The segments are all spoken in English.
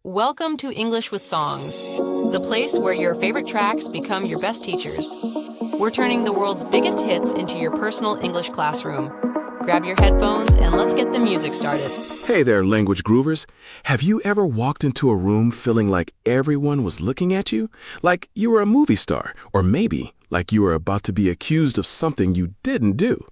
Welcome to English with Songs, the place where your favorite tracks become your best teachers. We're turning the world's biggest hits into your personal English classroom. Grab your headphones and let's get the music started. Hey there, language groovers. Have you ever walked into a room feeling like everyone was looking at you? Like you were a movie star, or maybe like you were about to be accused of something you didn't do.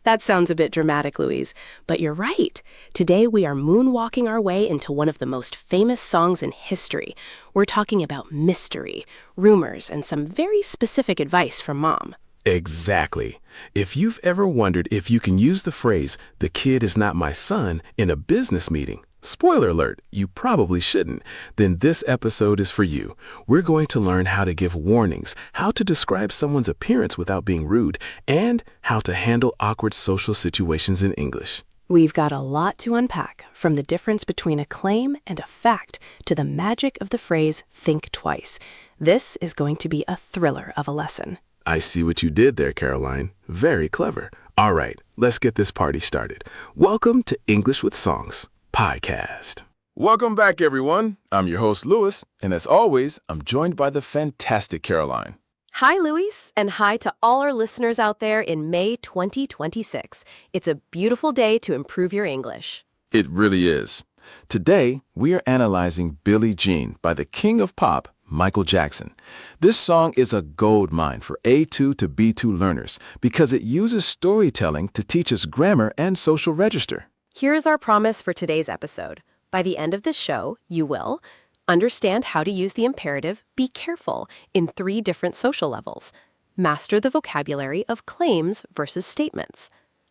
That sounds a bit dramatic, Louise, but you're right. Today we are moonwalking our way into one of the most famous songs in history. We're talking about mystery, rumors, and some very specific advice from Mom. Exactly. If you've ever wondered if you can use the phrase, "the kid is not my son," in a business meeting, spoiler alert, you probably shouldn't, then this episode is for you. We're going to learn how to give warnings, how to describe someone's appearance without being rude, and how to handle awkward social situations in English. We've got a lot to unpack, from the difference between a claim and a fact to the magic of the phrase, think twice. This is going to be a thriller of a lesson. I see what you did there, Caroline. Very clever. All right, let's get this party started. Welcome to English with Songs podcast. Welcome back, everyone. I'm your host, Louis, and as always, I'm joined by the fantastic Caroline. Hi, Louise, and hi to all our listeners out there in May 2026. It's a beautiful day to improve your English. It really is. Today, we are analyzing Billie Jean by the king of pop, Michael Jackson. This song is a gold mine for A2 to B2 learners because it uses storytelling to teach us grammar and social register. Here is our promise for today's episode. By the end of this show, you will understand how to use the imperative, be careful, in 3 different social levels. Master the vocabulary of claims versus statements.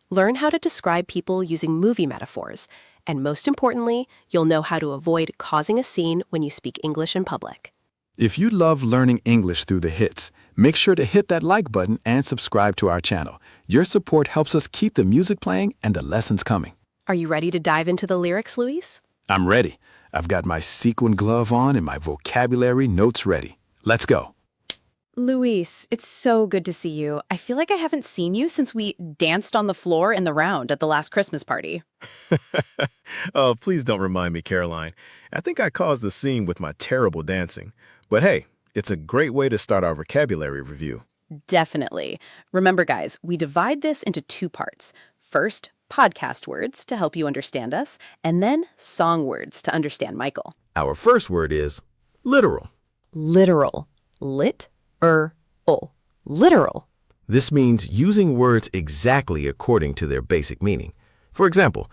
Learn how to describe people using movie metaphors. And most importantly, you'll know how to avoid causing a scene when you speak English in public. If you love learning English through the hits, make sure to hit that like button and subscribe to our channel. Your support helps us keep the music playing and the lessons coming. Are you ready to dive into the lyrics, Louise? I'm ready. I've got my sequin glove on and my vocabulary notes ready. Let's go. Luis, it's so good to see you. I feel like I haven't seen you since we danced on the floor in the round at the last Christmas party. Oh, please don't remind me, Caroline. I think I caused the scene with my terrible dancing. But hey, it's a great way to start our vocabulary review. Definitely. Remember, guys, we divide this into 2 parts. First, podcast words to help you understand us, and then song words to understand Michael. Our first word is literal. Literal. Lit-er-ul. Literal. This means using words exactly according to their basic meaning. For example,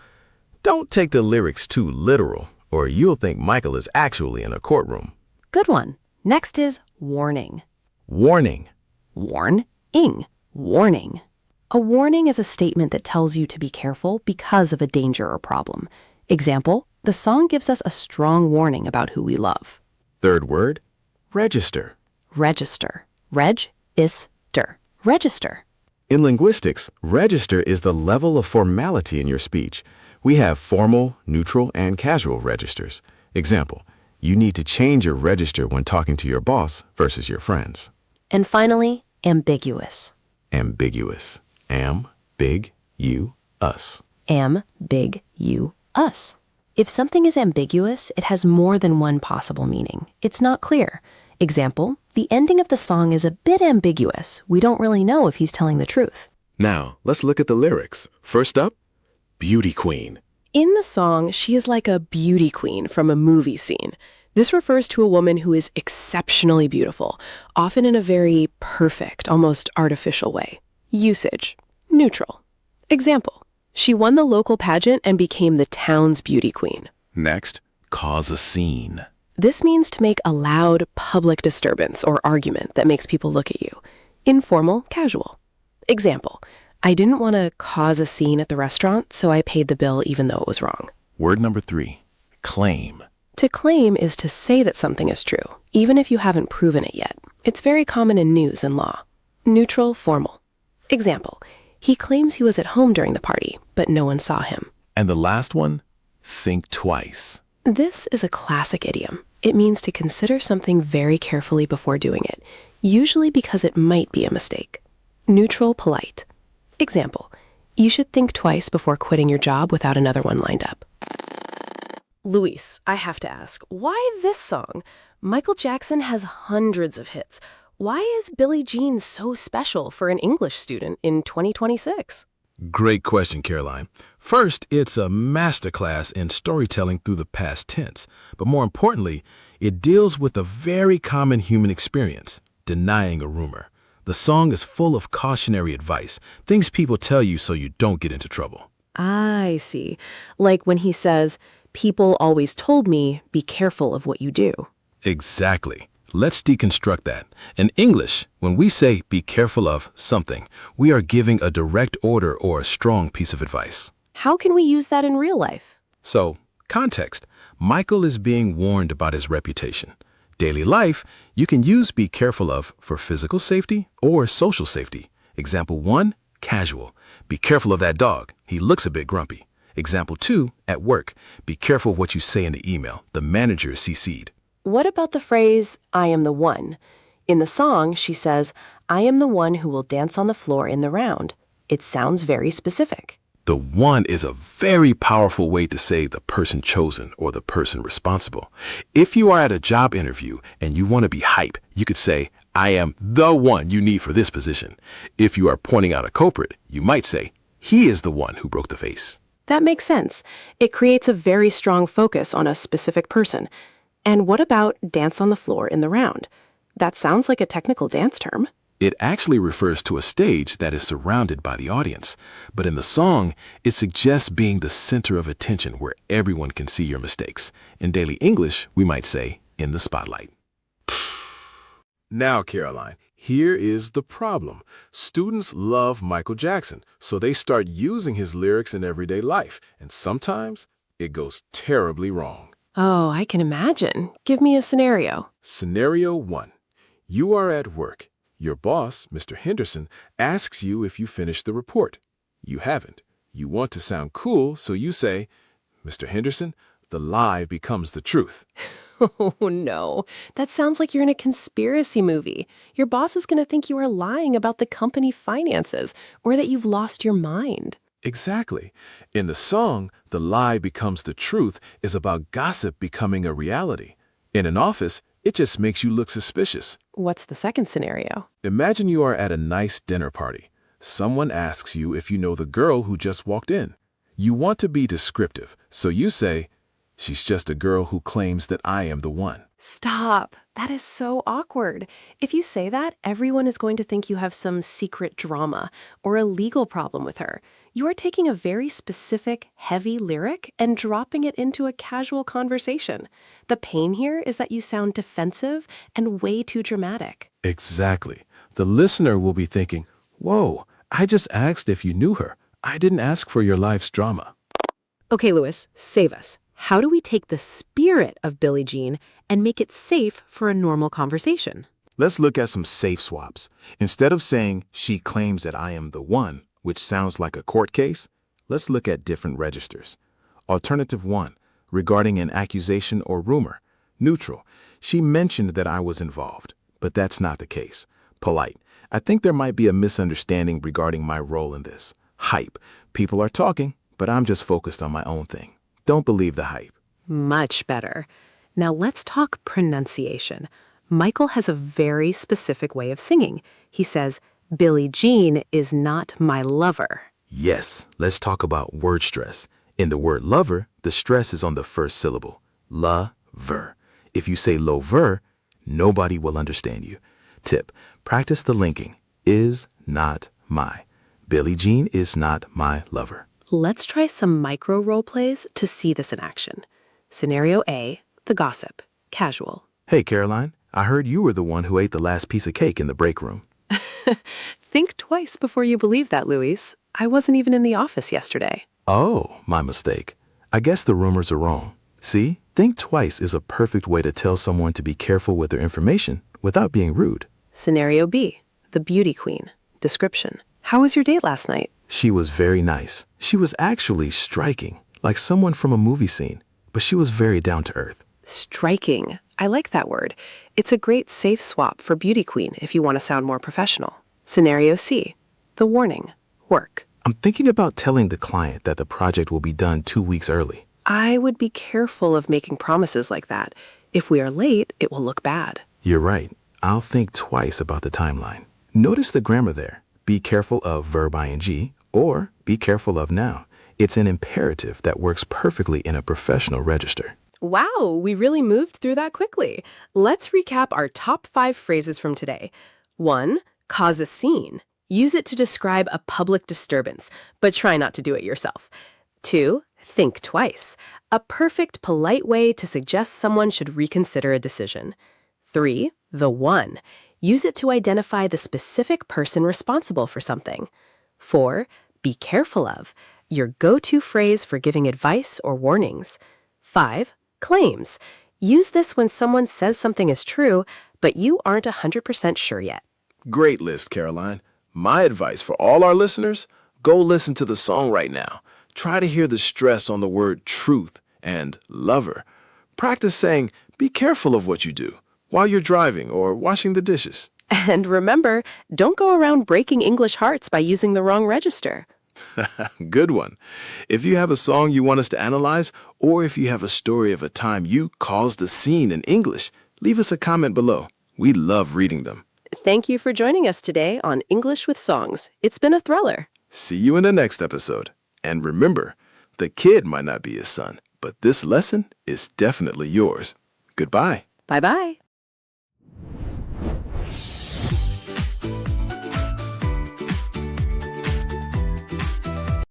don't take the lyrics too literal, or you'll think Michael is actually in a courtroom. Good one. Next is warning. Warning. Warn-ing. Warning. A warning is a statement that tells you to be careful because of a danger or problem. Example, the song gives us a strong warning about who we love. Third word, register. Register. Reg-is-ter. Register. In linguistics, register is the level of formality in your speech. We have formal, neutral, and casual registers. Example, you need to change your register when talking to your boss versus your friends. And finally, ambiguous. Ambiguous. Am, big, you, us. Am-big-you-us. If something is ambiguous, it has more than one possible meaning. It's not clear. Example, the ending of the song is a bit ambiguous. We don't really know if he's telling the truth. Now, let's look at the lyrics. First up, beauty queen. In the song, she is like a beauty queen from a movie scene. This refers to a woman who is exceptionally beautiful, often in a very perfect, almost artificial way. Usage, neutral. Example, she won the local pageant and became the town's beauty queen. Next, cause a scene. This means to make a loud, public disturbance or argument that makes people look at you. Informal, casual. Example, I didn't want to cause a scene at the restaurant, so I paid the bill even though it was wrong. Word number 3, claim. To claim is to say that something is true, even if you haven't proven it yet. It's very common in news and law. Neutral, formal. Example, he claims he was at home during the party, but no one saw him. And the last one, think twice. This is a classic idiom. It means to consider something very carefully before doing it, usually because it might be a mistake. Neutral, polite. Example, you should think twice before quitting your job without another one lined up. Luis, I have to ask, why this song? Michael Jackson has hundreds of hits. Why is Billie Jean so special for an English student in 2026? Great question, Caroline. First, it's a masterclass in storytelling through the past tense. But more importantly, it deals with a very common human experience, denying a rumor. The song is full of cautionary advice, things people tell you so you don't get into trouble. I see. Like when he says, people always told me, be careful of what you do. Exactly. Let's deconstruct that. In English, when we say be careful of something, we are giving a direct order or a strong piece of advice. How can we use that in real life? So, context. Michael is being warned about his reputation. Daily life, you can use be careful of for physical safety or social safety. Example 1, casual. Be careful of that dog. He looks a bit grumpy. Example 2, at work. Be careful of what you say in the email. The manager is CC'd. What about the phrase, I am the one? In the song, she says, I am the one who will dance on the floor in the round. It sounds very specific. The one is a very powerful way to say the person chosen or the person responsible. If you are at a job interview and you want to be hype, you could say, I am the one you need for this position. If you are pointing out a culprit, you might say, he is the one who broke the vase. That makes sense. It creates a very strong focus on a specific person. And what about dance on the floor in the round? That sounds like a technical dance term. It actually refers to a stage that is surrounded by the audience. But in the song, it suggests being the center of attention where everyone can see your mistakes. In daily English, we might say, in the spotlight. Now, Caroline, here is the problem. Students love Michael Jackson, so they start using his lyrics in everyday life. And sometimes it goes terribly wrong. Oh, I can imagine. Give me a scenario. Scenario 1. You are at work. Your boss, Mr. Henderson, asks you if you finished the report. You haven't. You want to sound cool, so you say, Mr. Henderson, the lie becomes the truth. Oh, no. That sounds like you're in a conspiracy movie. Your boss is going to think you are lying about the company finances or that you've lost your mind. Exactly. In the song, the lie becomes the truth is about gossip becoming a reality. In an office, it just makes you look suspicious. What's the second scenario? Imagine you are at a nice dinner party. Someone asks you if you know the girl who just walked in. You want to be descriptive, so you say, she's just a girl who claims that I am the one. Stop. That is so awkward. If you say that, everyone is going to think you have some secret drama or a legal problem with her. You are taking a very specific, heavy lyric and dropping it into a casual conversation. The pain here is that you sound defensive and way too dramatic. Exactly. The listener will be thinking, whoa, I just asked if you knew her. I didn't ask for your life's drama. Okay, Louis, save us. How do we take the spirit of Billie Jean and make it safe for a normal conversation? Let's look at some safe swaps. Instead of saying, she claims that I am the one, which sounds like a court case, let's look at different registers. Alternative 1, regarding an accusation or rumor. Neutral, she mentioned that I was involved, but that's not the case. Polite, I think there might be a misunderstanding regarding my role in this. Hype, people are talking, but I'm just focused on my own thing. Don't believe the hype. Much better. Now let's talk pronunciation. Michael has a very specific way of singing. He says, Billie Jean is not my lover. Yes, let's talk about word stress. In the word lover, the stress is on the first syllable. La-ver. If you say lo-ver, nobody will understand you. Tip, practice the linking. Is not my. Billie Jean is not my lover. Let's try some micro role plays to see this in action. Scenario A, the gossip, casual. Hey, Caroline, I heard you were the one who ate the last piece of cake in the break room. Think twice before you believe that, Luis. I wasn't even in the office yesterday. Oh, my mistake. I guess the rumors are wrong. See, think twice is a perfect way to tell someone to be careful with their information without being rude. Scenario B, the beauty queen, description. How was your date last night? She was very nice. She was actually striking, like someone from a movie scene, but she was very down to earth. Striking. I like that word. It's a great safe swap for beauty queen if you want to sound more professional. Scenario C, the warning, work. I'm thinking about telling the client that the project will be done 2 weeks early. I would be careful of making promises like that. If we are late, it will look bad. You're right. I'll think twice about the timeline. Notice the grammar there. Be careful of verb ing or be careful of now. It's an imperative that works perfectly in a professional register. Wow, we really moved through that quickly. Let's recap our top 5 phrases from today. 1. Cause a scene. Use it to describe a public disturbance, but try not to do it yourself. 2. Think twice. A perfect, polite way to suggest someone should reconsider a decision. 3. The one. Use it to identify the specific person responsible for something. 4. Be careful of. Your go-to phrase for giving advice or warnings. 5. Claims. Use this when someone says something is true, but you aren't 100% sure yet. Great list, Caroline. My advice for all our listeners, go listen to the song right now. Try to hear the stress on the word truth and lover. Practice saying, be careful of what you do while you're driving or washing the dishes. And remember, don't go around breaking English hearts by using the wrong register. Good one. If you have a song you want us to analyze, or if you have a story of a time you caused a scene in English, leave us a comment below. We love reading them. Thank you for joining us today on English with Songs. It's been a thriller. See you in the next episode. And remember, the kid might not be his son, but this lesson is definitely yours. Goodbye. Bye-bye.